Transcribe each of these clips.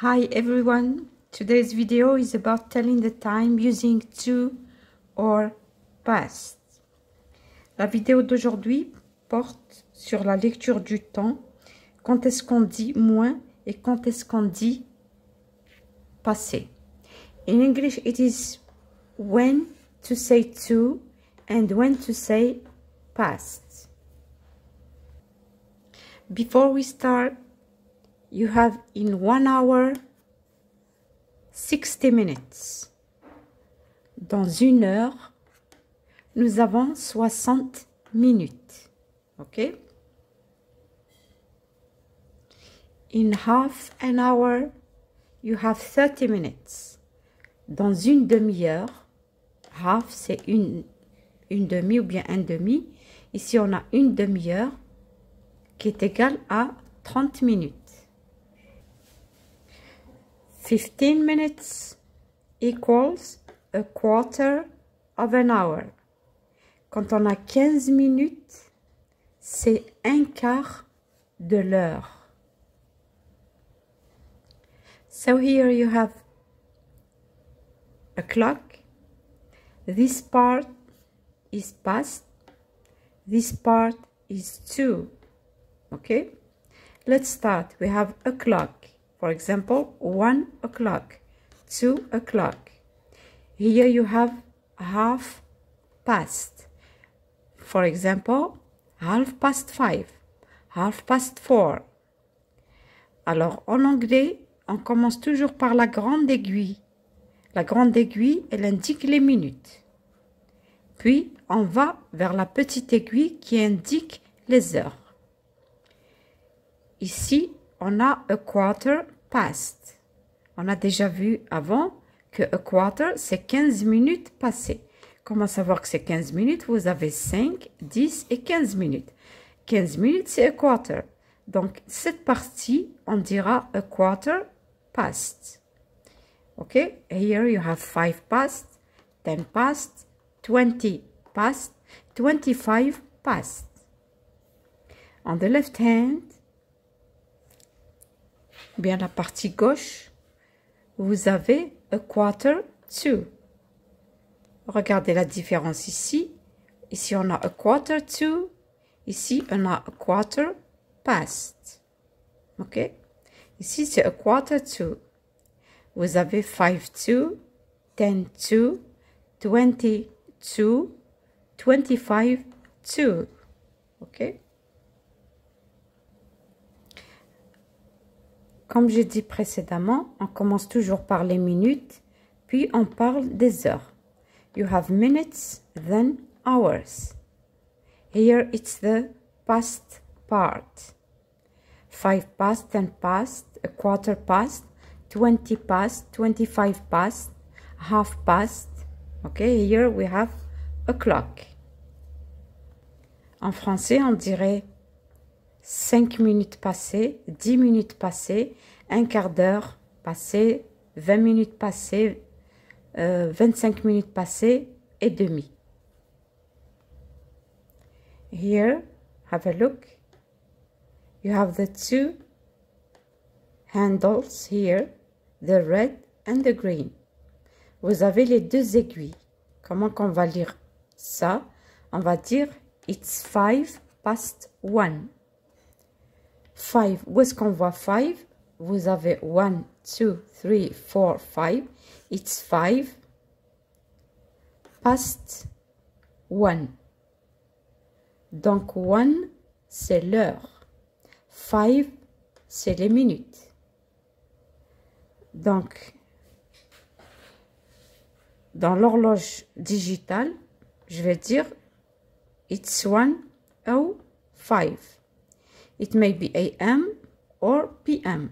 Hi everyone, today's video is about telling the time using to or past. La vidéo d'aujourd'hui porte sur la lecture du temps, quand est-ce qu'on dit moins et quand est-ce qu'on dit passé. In English it is when to say to and when to say past. Before we start, you have in 1 hour 60 minutes. Dans 1 heure, nous avons 60 minutes. OK? In half an hour, you have 30 minutes. Dans 1 demi-heure, half c'est une demi ou bien un demi. Ici, on a 1 demi-heure qui est égale à 30 minutes. 15 minutes equals a quarter of an hour. Quand on a 15 minutes, c'est un quart de l'heure. So here you have a clock. This part is past. This part is to. Okay? Let's start. We have a clock. For example, 1 o'clock, 2 o'clock. Here you have half past. For example, 5:30, 4:30. Alors, en anglais, on commence toujours par la grande aiguille. La grande aiguille, elle indique les minutes. Puis, on va vers la petite aiguille qui indique les heures. Ici, on a a quarter past. On a déjà vu avant que a quarter, c'est 15 minutes passées. Comment savoir que c'est 15 minutes? Vous avez 5, 10 et 15 minutes. 15 minutes, c'est a quarter. Donc, cette partie, on dira a quarter past. OK? Here you have 5 past, 10 past, 20 past, 25 past. On the left hand, bien la partie gauche, vous avez a quarter to. Regardez la différence ici. Ici, on a a quarter to. Ici, on a a quarter past. OK? Ici, c'est a quarter to. Vous avez 5 to, 10 to, 20 to, 25 to. OK? Comme j'ai dit précédemment, on commence toujours par les minutes, puis on parle des heures. You have minutes, then hours. Here it's the past part. 5 past, 10 past, a quarter past, 20 past, 25 past, half past. Okay, here we have a clock. En français, on dirait 5 minutes passées, 10 minutes passées, un quart d'heure passée, 20 minutes passées, 25 minutes passées et demi. Here, have a look. You have the 2 handles here, the red and the green. Vous avez les 2 aiguilles. Comment qu'on va lire ça? On va dire it's 5 past 1. 5, où est-ce qu'on voit 5? Vous avez 1, 2, 3, 4, 5. It's 5 past 1. Donc 1, c'est l'heure. 5, c'est les minutes. Donc, dans l'horloge digitale, je vais dire it's 1:05. It may be AM or PM.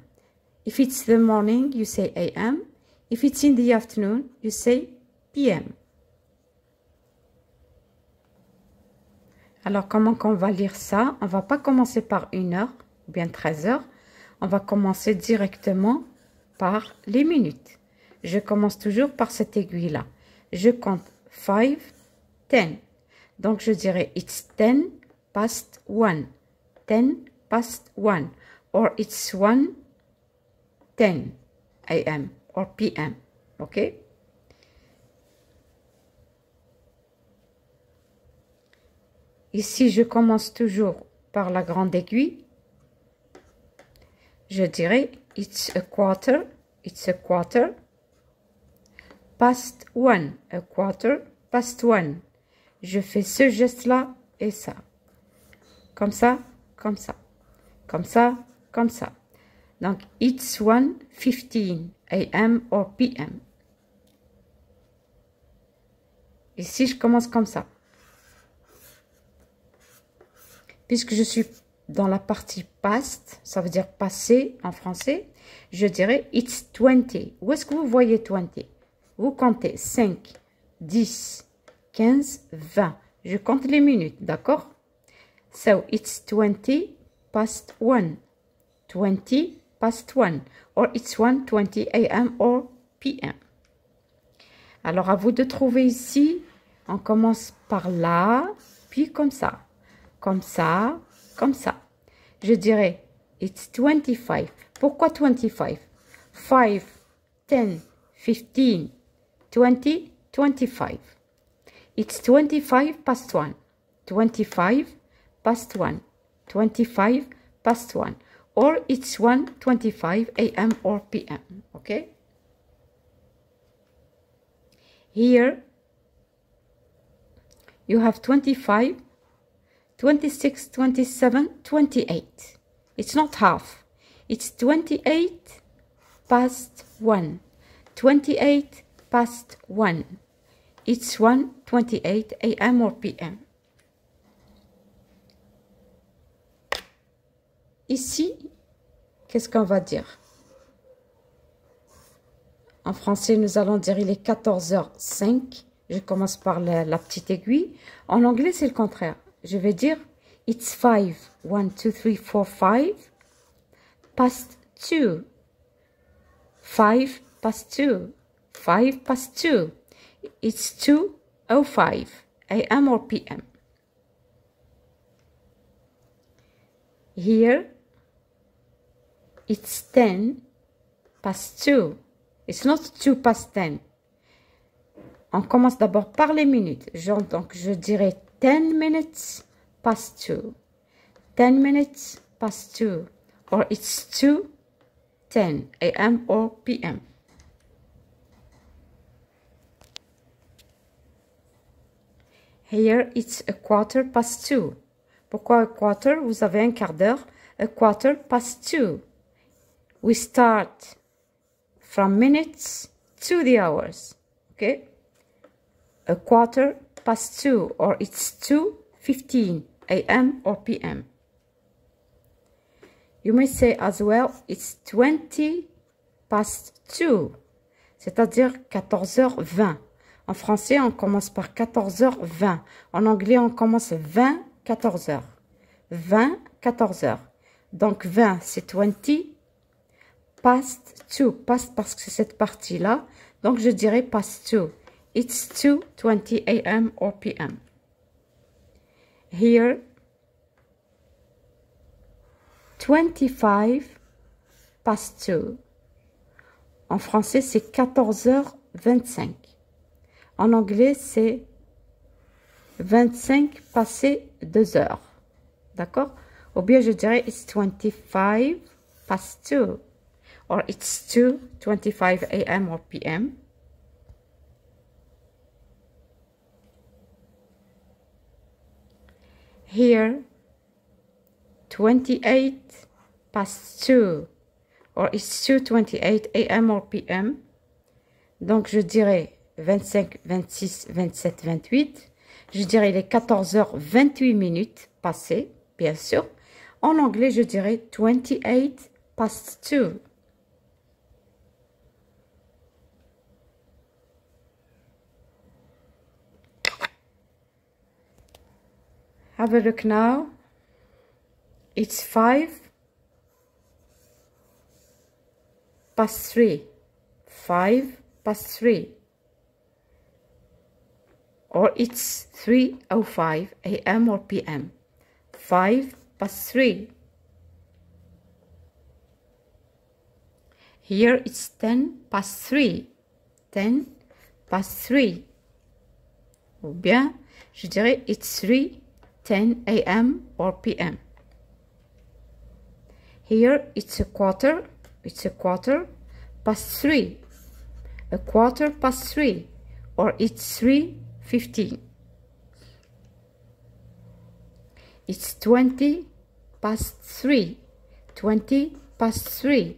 If it's the morning, you say AM. If it's in the afternoon, you say PM. Alors, comment qu'on va lire ça? On va pas commencer par 1 heure ou bien 13 heures. On va commencer directement par les minutes. Je commence toujours par cette aiguille-là. Je compte 5, 10. Donc, je dirais it's 10 past 1. 10 past 1. Or it's 1:10. a.m. or p.m. OK? Ici, je commence toujours par la grande aiguille. Je dirais it's a quarter past one, a quarter past one. Je fais ce geste-là et ça. Comme ça, comme ça. Comme ça, comme ça. Donc, it's 1:15 a.m. or p.m. Ici, je commence comme ça. Puisque je suis dans la partie past, ça veut dire passé en français, je dirais it's 20. Où est-ce que vous voyez 20? Vous comptez 5, 10, 15, 20. Je compte les minutes, d'accord? So, it's 20 past 1. 20 past 1. Or it's 1:20 a.m. or p.m. Alors, à vous de trouver ici. On commence par là, puis comme ça. Comme ça, comme ça. Je dirais, it's 25. Pourquoi 25? 5, 10, 15, 20, 25. It's 25 past 1. 25 past 1. 25 past 1. Or it's 1:25 a.m. or p.m. Okay? Here, you have 25, 26, 27, 28. It's not half. It's 28 past 1. 28 past 1. It's 1:28 a.m. or p.m. Ici, qu'est-ce qu'on va dire? En français, nous allons dire il est 14h05. Je commence par la petite aiguille. En anglais, c'est le contraire. Je vais dire it's 5, 1, 2, 3, 4, 5 past 2. 5 past 2. 5 past 2. It's 2:05 a.m. or p.m. Here, it's 10 past 2. It's not 2 past 10. On commence d'abord par les minutes. Donc, je dirais 10 minutes past 2. 10 minutes past 2. Or it's 2:10 a.m. or p.m. Here, it's a quarter past 2. Pourquoi a quarter? Vous avez un quart d'heure. A quarter past 2. We start from minutes to the hours. Okay? A quarter past 2, or it's 2:15 a.m. or p.m. You may say as well, it's 20 past 2, c'est-à-dire 14h20. En français, on commence par 14h20. En anglais, on commence 20, 14h. 20, 14h. Donc, 20, c'est 20 past 2. Past parce que c'est cette partie-là. Donc, je dirais past 2. It's 2:20 a.m. or p.m. Here, 25 past 2. En français, c'est 14h25. En anglais, c'est 25 passé 2 heures. D'accord? Ou bien, je dirais it's 25 past 2. Or it's 2:25 a.m. or p.m. Here, 28 past 2, or it's 2:28 a.m. or p.m. Donc, je dirais 25, 26, 27, 28. Je dirais les 14h28 minutes passées, bien sûr. En anglais, je dirais 28 past 2. Have a look now. It's 5 past 3. 5 past 3. Or it's 3:05 a.m. or p.m. 5 past 3. Here it's 10 past 3. 10 past 3. Ou bien, je dirais it's 3:10 a.m. or p.m. Here it's a quarter past 3. A quarter past 3. Or it's 3:15. It's 20 past 3. 20 past 3.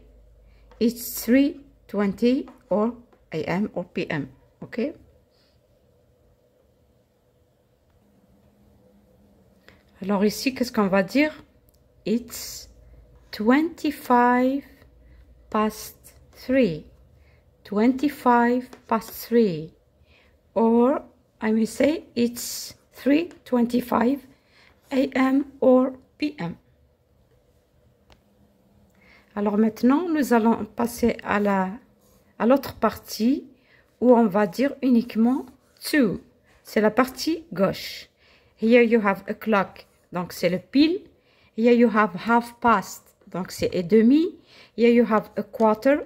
It's 3:20 or a.m. or p.m. Okay? Alors ici, qu'est-ce qu'on va dire? It's 25 past 3. 25 past 3. Or I may say it's 3:25 a.m. or p.m. Alors maintenant, nous allons passer à l'autre partie où on va dire uniquement to. C'est la partie gauche. Here you have a clock, donc c'est le pile. Here you have half past, donc c'est et demi. Here you have a quarter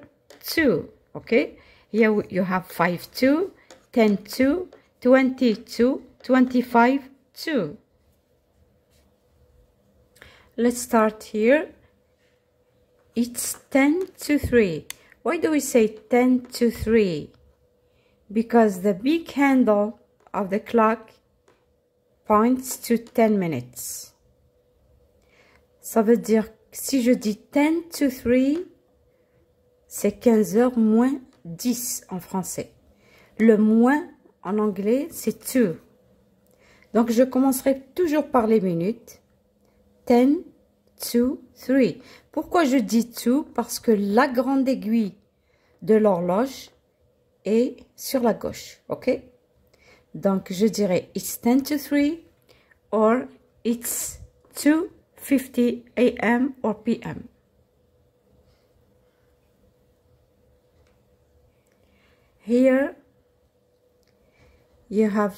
to, okay? Here you have 5 to, 10 to, 20 to, 25 to. Let's start here. It's 10 to 3. Why do we say 10 to 3? Because the big handle of the clock points to 10 minutes. Ça veut dire que si je dis 10 to 3, c'est 15h moins 10 en français. Le moins en anglais, c'est to. Donc, je commencerai toujours par les minutes. 10 to 3. Pourquoi je dis to? Parce que la grande aiguille de l'horloge est sur la gauche. OK? Donc, je dirais it's 10 to 3 or it's 2:50 a.m. or p.m. Here you have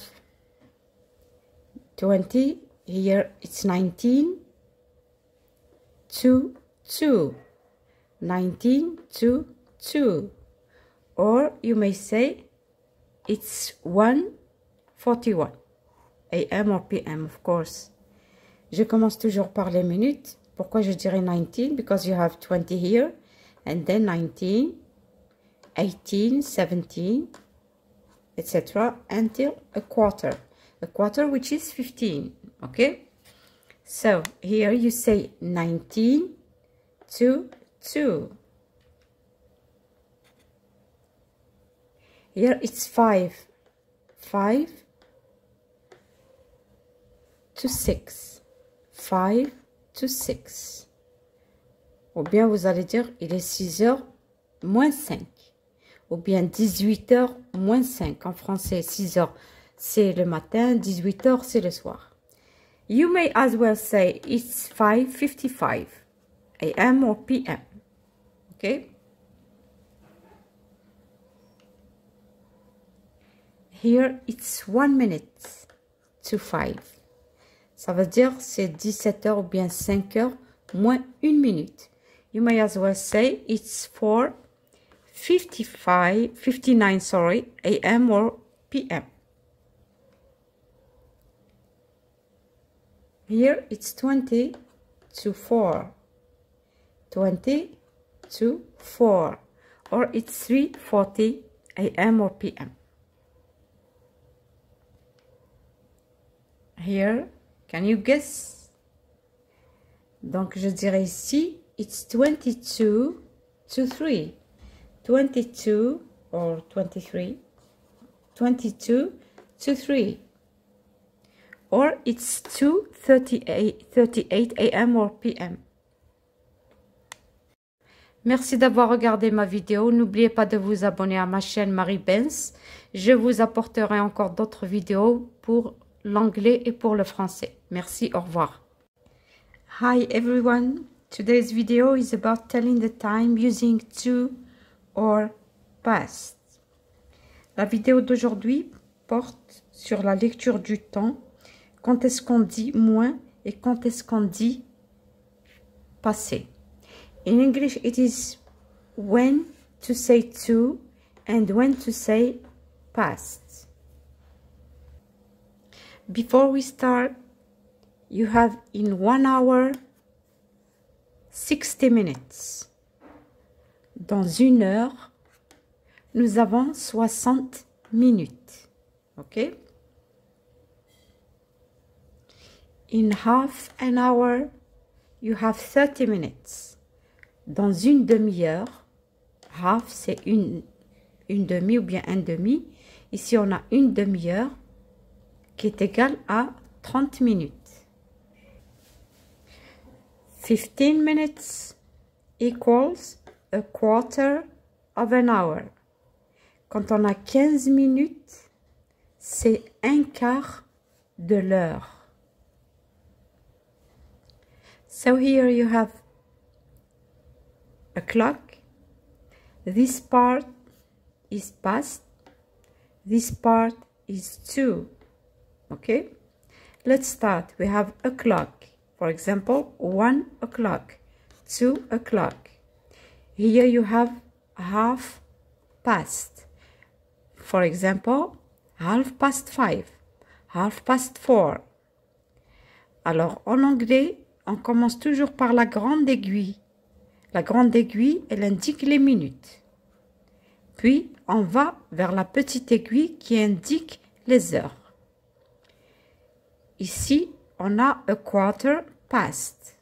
20. Here it's 19 to 2. 19 to 2. Or you may say it's 1:41 a.m. or p.m. of course. Je commence toujours par les minutes. Pourquoi je dirais 19? Because you have 20 here. And then 19, 18, 17, etc. Until a quarter. A quarter which is 15. Okay? So here you say 19 to 2. Here it's 5. 5 to 6. 5 to 6. Ou bien vous allez dire, il est 6h moins 5. Ou bien 18h moins 5. En français, 6h c'est le matin, 18h c'est le soir. You may as well say it's 5:55 a.m. or p.m. Okay? Here it's 1 minute to 5. Ça veut dire c'est 17h ou bien 5h moins 1 minute. You may as well say it's 4:59 sorry, a.m. or p.m. Here it's 20 to 4. 20 to 4. Or it's 3:40 a.m. or p.m. Here, can you guess? Donc, je dirais ici, it's 22 to 3. 22 or 23. 22 to 3. Or it's 2:38 a.m. or p.m. Merci d'avoir regardé ma vidéo. N'oubliez pas de vous abonner à ma chaîne Marie Benz. Je vous apporterai encore d'autres vidéos pour l'anglais et pour le français. Merci, au revoir. Hi everyone. Today's video is about telling the time using to or past. La vidéo d'aujourd'hui porte sur la lecture du temps. Quand est-ce qu'on dit moins et quand est-ce qu'on dit passé. In English, it is when to say to and when to say past. Before we start, you have in 1 hour 60 minutes. Dans 1 heure, nous avons 60 minutes. OK? In half an hour, you have 30 minutes. Dans 1 demi-heure, half c'est une demi ou bien un demi. Ici, on a 1 demi-heure qui est égale à 30 minutes. 15 minutes equals a quarter of an hour. Quand on a 15 minutes, c'est un quart de l'heure. So here you have a clock. This part is past. This part is to. Okay? Let's start. We have a clock. For example, 1 o'clock, 2 o'clock. Here you have half past. For example, 5:30, 4:30. Alors, en anglais, on commence toujours par la grande aiguille. La grande aiguille, elle indique les minutes. Puis, on va vers la petite aiguille qui indique les heures. Ici, on a a quarter past.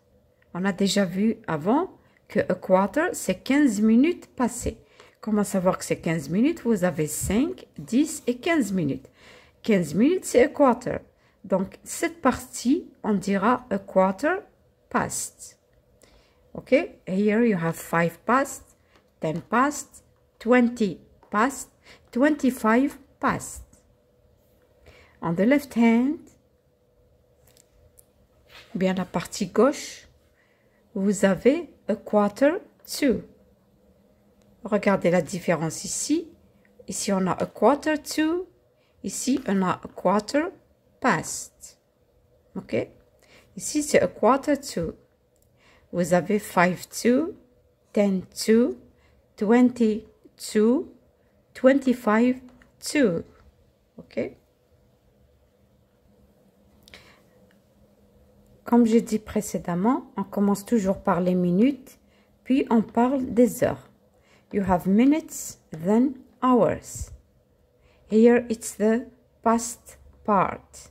On a déjà vu avant que a quarter, c'est 15 minutes passées. Comment savoir que c'est 15 minutes? Vous avez 5, 10 et 15 minutes. 15 minutes, c'est a quarter. Donc, cette partie, on dira a quarter past. OK? Here you have 5 past, 10 past, 20 past, 25 past. On the left hand, bien la partie gauche, vous avez a quarter to. Regardez la différence ici. Ici, on a a quarter to. Ici, on a a quarter past. OK? Ici, c'est a quarter to. Vous avez 5 to, 10 to, 20 to, 25 to. OK? Comme j'ai dit précédemment, on commence toujours par les minutes, puis on parle des heures. You have minutes, then hours. Here it's the past part.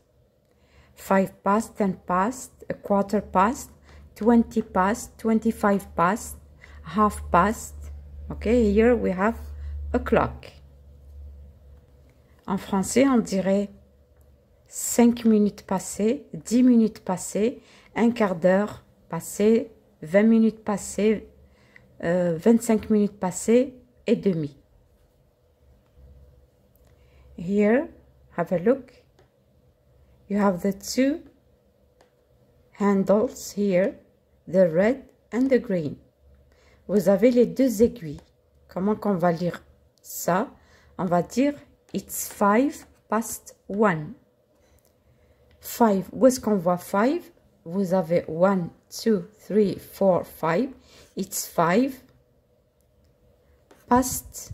5 past, 10 past, a quarter past, 20 past, 25 past, half past. Okay, here we have a clock. En français, on dirait 5 minutes passées, 10 minutes passées, un quart d'heure passé, 20 minutes passées, 25 minutes passées et demi. Here, have a look. You have the 2 handles here, the red and the green. Vous avez les 2 aiguilles. Comment qu'on va lire ça? On va dire it's 5 past 1. 5, où est-ce qu'on voit 5? Vous avez 1, 2, 3, 4, 5. It's 5 past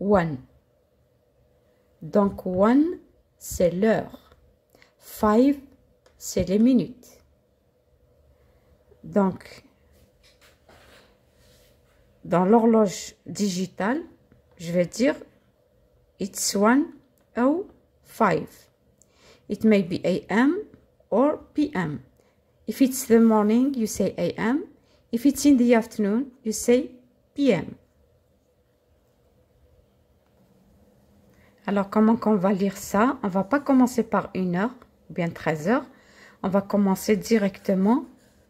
1. Donc 1, c'est l'heure. 5, c'est les minutes. Donc, dans l'horloge digitale, je vais dire it's 1:05. It may be AM or PM. If it's the morning, you say AM. If it's in the afternoon, you say PM. Alors, comment qu'on va lire ça? On va pas commencer par 1 heure ou bien 13 heures. On va commencer directement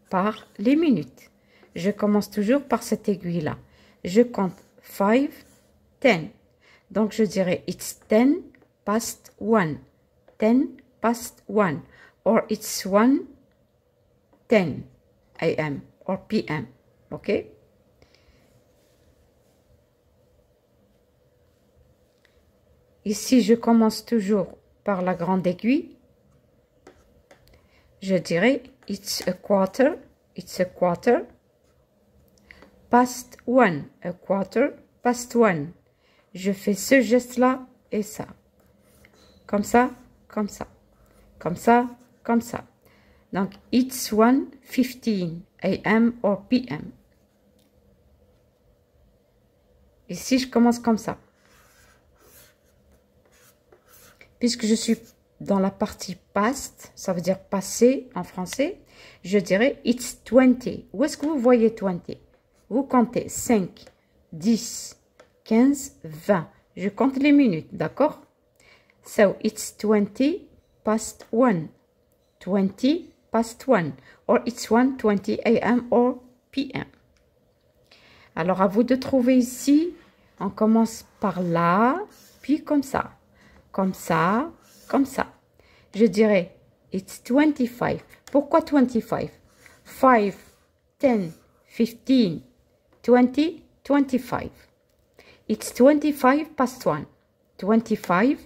par les minutes. Je commence toujours par cette aiguille-là. Je compte 5, 10. Donc, je dirais it's 10 past 1. 10 past 1. Or it's 1:10 AM or PM. OK? Ici, je commence toujours par la grande aiguille. Je dirais it's a quarter past 1. A quarter past 1. Je fais ce geste-là et ça. Comme ça, comme ça. Comme ça, comme ça. Donc, it's 1:15 a.m. or p.m. Ici, je commence comme ça. Puisque je suis dans la partie past, ça veut dire passé en français, je dirais it's 20. Où est-ce que vous voyez 20? Vous comptez 5, 10, 15, 20. Je compte les minutes, d'accord? So, it's 20 past 1. 20 past 1. Or it's 1:20 a.m. or p.m. Alors, à vous de trouver ici. On commence par là, puis comme ça. Comme ça, comme ça. Je dirais, it's 25. Pourquoi 25? 5, 10, 15, 20, 25. It's 25 past 1. 25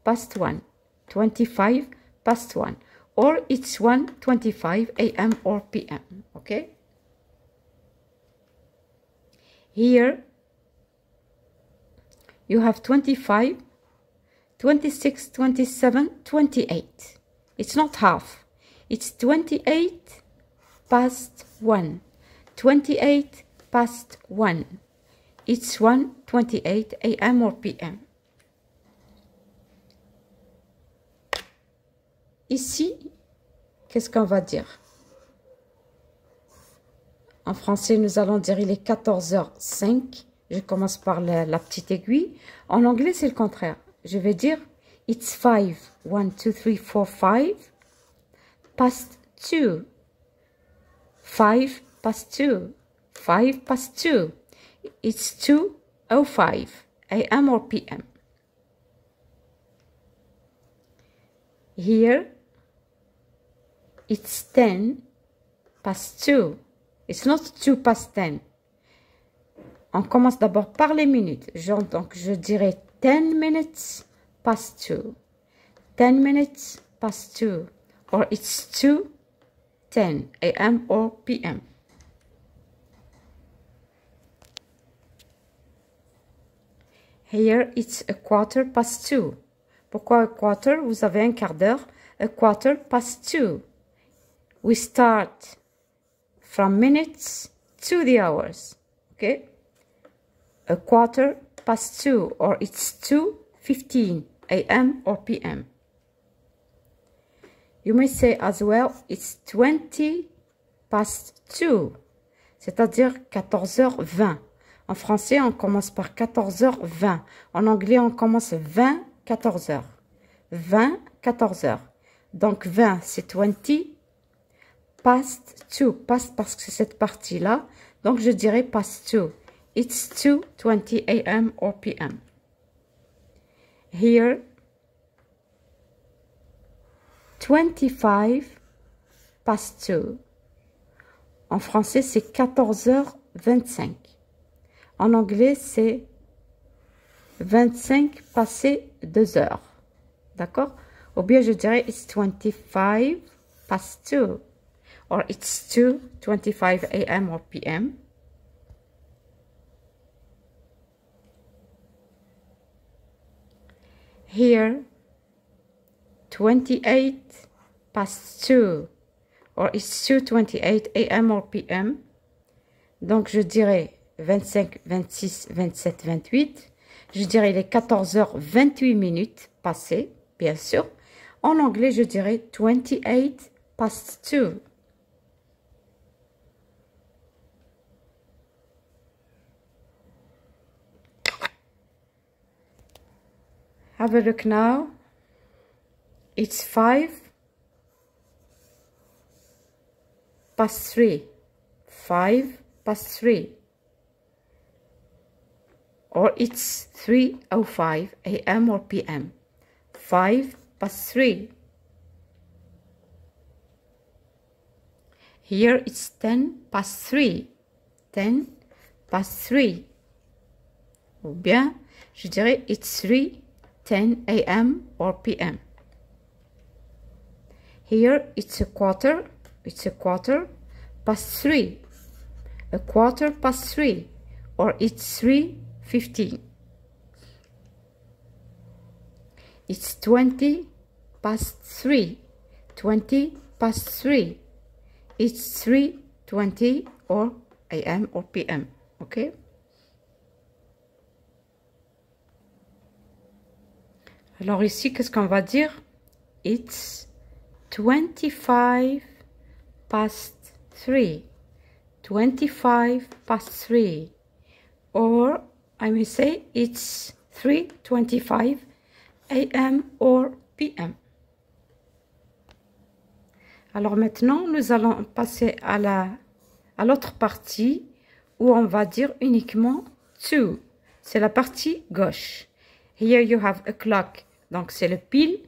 past 1. 25 past 1. Or it's 1:25 a.m. or p.m. Okay? Here, you have 25, 26, 27, 28. It's not half. It's 28 past 1. 28 past 1. It's 1:28 a.m. or p.m. Ici, qu'est-ce qu'on va dire? En français, nous allons dire il est 14h05. Je commence par la petite aiguille. En anglais, c'est le contraire. Je vais dire it's 5, 1, 2, 3, 4, 5 past 2. 5 past 2. 5 past 2. It's 2:05 a.m. or p.m. Here, it's 10 past 2. It's not 2 past 10. On commence d'abord par les minutes. Donc, je dirais 10 minutes past 2. 10 minutes past 2. Or it's 2:10 a.m. or p.m. Here, it's a quarter past 2. Pourquoi a quarter? Vous avez un quart d'heure. A quarter past 2. We start from minutes to the hours. Okay? A quarter past 2, or it's 2:15 a.m. or p.m. You may say as well, it's 20 past 2, c'est-à-dire 14h20. En français, on commence par 14h20. En anglais, on commence 20, 14h. 20, 14h. Donc, 20, c'est 20. Past 2. Past parce que c'est cette partie-là. Donc, je dirais past 2. It's 2:20 a.m. or p.m. Here, 25 past 2. En français, c'est 14h25. En anglais, c'est 25 passé 2 heures. D'accord? Ou bien, je dirais it's 25 past 2. Or it's 2:25 a.m. or p.m. Here, 28 past 2. Or it's 2:28 a.m. or p.m. Donc, je dirais 25, 26, 27, 28. Je dirais les 14h28 minutes passées, bien sûr. En anglais, je dirais 28 past 2. Have a look now. It's 5 past 3. 5 past 3. Or it's 3:05 a.m. or p.m. 5 past 3. Here it's 10 past 3. 10 past 3. Ou bien, je dirais it's 3:10 a.m. or p.m. Here it's a quarter past 3. A quarter past 3. Or it's 15. It's 20 past 3. 20 past 3. It's 3:20 or AM or PM. Okay? Alors ici, qu'est-ce qu'on va dire? It's 25 past 3. 25 past 3. Or I may say it's 3:25 AM or PM. Alors maintenant, nous allons passer à l'autre partie où on va dire uniquement to. C'est la partie gauche. Here you have a clock. Donc c'est le pile.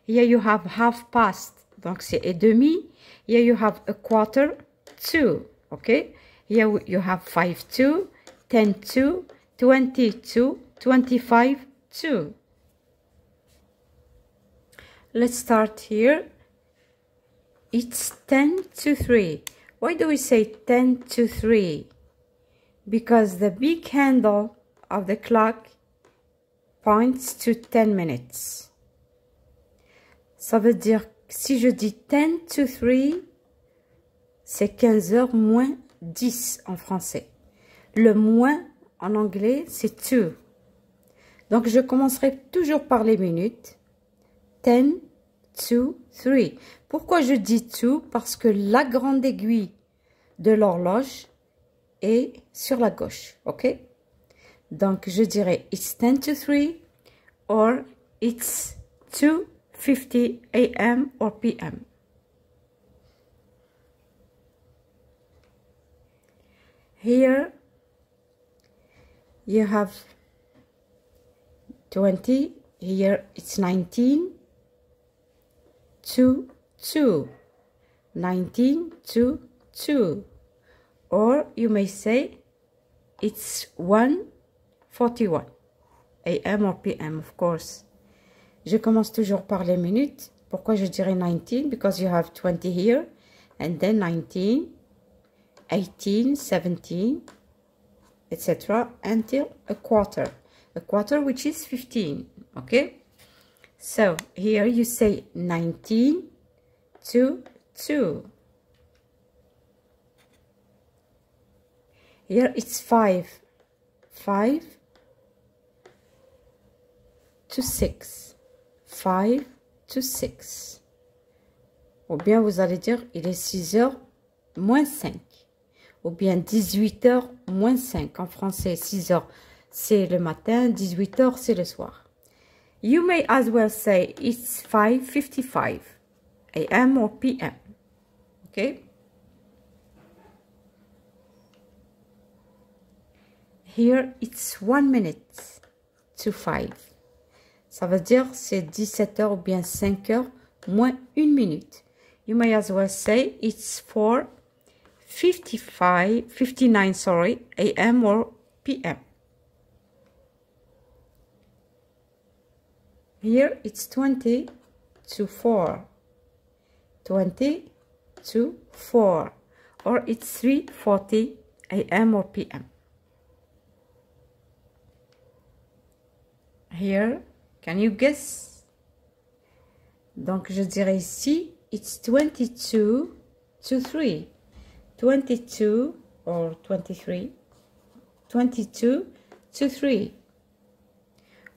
Here you have half past. Donc c'est et demi. Here you have a quarter to. Okay? Here you have 5 to, 10 to, 20 to, 25 to. Let's start here. It's 10 to 3. Why do we say 10 to 3? Because the big handle of the clock points to 10 minutes. Ça veut dire que si je dis 10 to 3, c'est 15 heures moins 10 en français. Le moins en anglais, c'est to. Donc, je commencerai toujours par les minutes. 10 to 3. Pourquoi je dis to? Parce que la grande aiguille de l'horloge est sur la gauche. OK? Donc, je dirais it's 10 to 3 or it's 2:50 AM or PM. Here you have 20. Here it's 19 to 2. 19 to 2. Or you may say it's 1:41 AM or PM, of course. Je commence toujours par les minutes. Pourquoi je dirais 19? Because you have 20 here. And then 19, 18, 17, etc. Until a quarter. A quarter which is 15. Okay? So here you say 19 to 2. Here it's 5. 5 to 6. 5 to 6. Ou bien vous allez dire, il est 6 heures moins 5. Ou bien 18 heures moins 5. En français, 6 heures, c'est le matin, 18 heures, c'est le soir. You may as well say it's 5:55 AM or PM. Okay? Here it's 1 minute to 5. Ça veut dire c'est 17 heures ou bien 5 heures moins 1 minute. You may as well say it's 4:59, sorry, AM or PM. Here it's 20 to 4. 20 to 4. Or it's 3:40 AM or PM. Here, can you guess? Donc, je dirais ici, it's 22 to 3. 22 or 23. 22 to 3.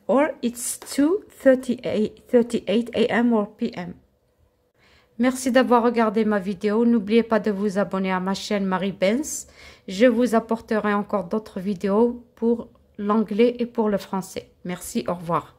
Or it's 2:38 AM or PM. Merci d'avoir regardé ma vidéo. N'oubliez pas de vous abonner à ma chaîne Marie Benz. Je vous apporterai encore d'autres vidéos pour l'anglais et pour le français. Merci, au revoir.